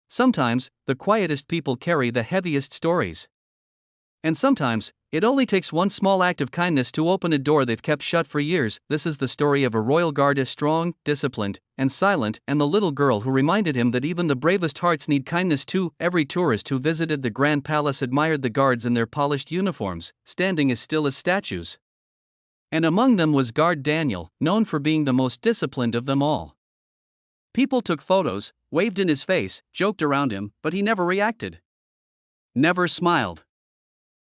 Sometimes, the quietest people carry the heaviest stories. And sometimes, it only takes one small act of kindness to open a door they've kept shut for years. This is the story of a royal guard as strong, disciplined, and silent, and the little girl who reminded him that even the bravest hearts need kindness too. Every tourist who visited the Grand Palace admired the guards in their polished uniforms, standing as still as statues. And among them was Guard Daniel, known for being the most disciplined of them all. People took photos, waved in his face, joked around him, but he never reacted. Never smiled.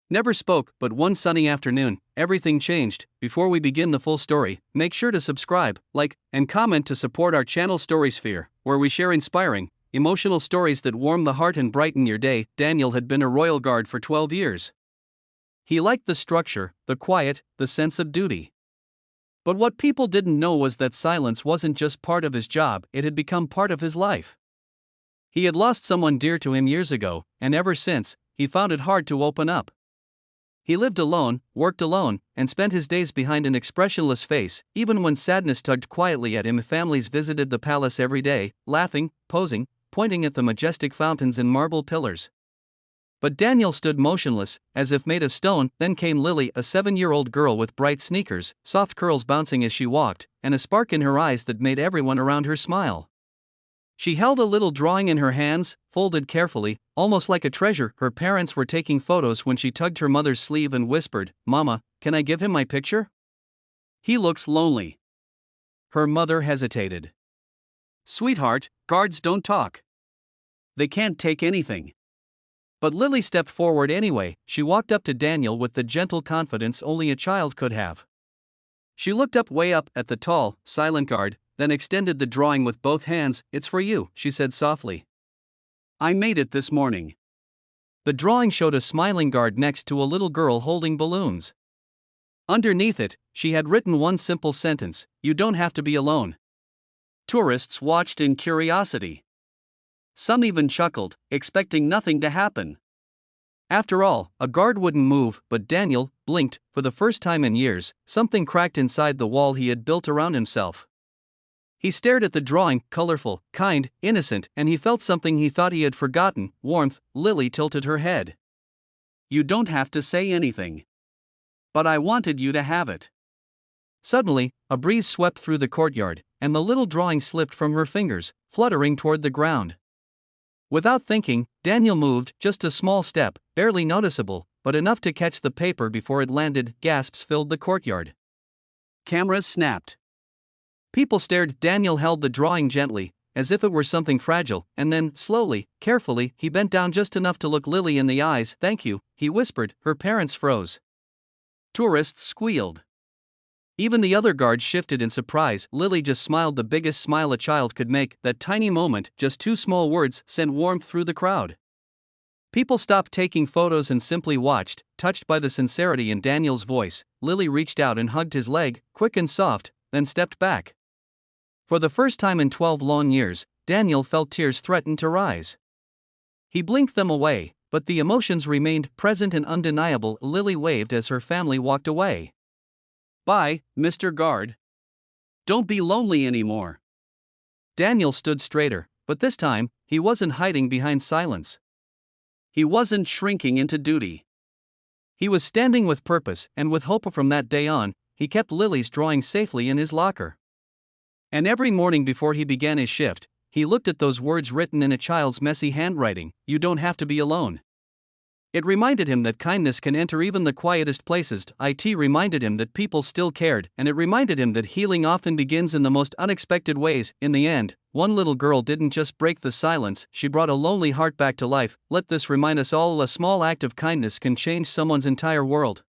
Never spoke. But one sunny afternoon, everything changed. Before we begin the full story, make sure to subscribe, like, and comment to support our channel Storysphere, where we share inspiring, emotional stories that warm the heart and brighten your day. Daniel had been a royal guard for 12 years. He liked the structure, the quiet, the sense of duty. But what people didn't know was that silence wasn't just part of his job, it had become part of his life. He had lost someone dear to him years ago, and ever since, he found it hard to open up. He lived alone, worked alone, and spent his days behind an expressionless face. Even when sadness tugged quietly at him, families visited the palace every day, laughing, posing, pointing at the majestic fountains and marble pillars. But Daniel stood motionless, as if made of stone. Then came Lily, a 7-year-old girl with bright sneakers, soft curls bouncing as she walked, and a spark in her eyes that made everyone around her smile. She held a little drawing in her hands, folded carefully, almost like a treasure. Her parents were taking photos when she tugged her mother's sleeve and whispered, "Mama, can I give him my picture? He looks lonely." Her mother hesitated. "Sweetheart, guards don't talk. They can't take anything." But Lily stepped forward anyway. She walked up to Daniel with the gentle confidence only a child could have. She looked up, way up, at the tall, silent guard, then extended the drawing with both hands. "It's for you," she said softly. "I made it this morning." The drawing showed a smiling guard next to a little girl holding balloons. Underneath it, she had written one simple sentence: "You don't have to be alone." Tourists watched in curiosity. Some even chuckled, expecting nothing to happen. After all, a guard wouldn't move, but Daniel blinked. For the first time in years, something cracked inside the wall he had built around himself. He stared at the drawing, colorful, kind, innocent, and he felt something he thought he had forgotten: warmth. Lily tilted her head. "You don't have to say anything. But I wanted you to have it." Suddenly, a breeze swept through the courtyard, and the little drawing slipped from her fingers, fluttering toward the ground. Without thinking, Daniel moved, just a small step, barely noticeable, but enough to catch the paper before it landed. Gasps filled the courtyard. Cameras snapped. People stared. Daniel held the drawing gently, as if it were something fragile, and then, slowly, carefully, he bent down just enough to look Lily in the eyes. "Thank you," he whispered. Her parents froze. Tourists squealed. Even the other guards shifted in surprise. Lily just smiled, the biggest smile a child could make. That tiny moment, just 2 small words, sent warmth through the crowd. People stopped taking photos and simply watched, touched by the sincerity in Daniel's voice. Lily reached out and hugged his leg, quick and soft, then stepped back. For the first time in 12 long years, Daniel felt tears threaten to rise. He blinked them away, but the emotions remained present and undeniable. Lily waved as her family walked away. "Bye, Mr. Guard. Don't be lonely anymore." Daniel stood straighter, but this time, he wasn't hiding behind silence. He wasn't shrinking into duty. He was standing with purpose, and with hope. From that day on, he kept Lily's drawing safely in his locker. And every morning before he began his shift, he looked at those words written in a child's messy handwriting: "You don't have to be alone." It reminded him that kindness can enter even the quietest places. It reminded him that people still cared, and it reminded him that healing often begins in the most unexpected ways. In the end, one little girl didn't just break the silence, she brought a lonely heart back to life. Let this remind us all: a small act of kindness can change someone's entire world.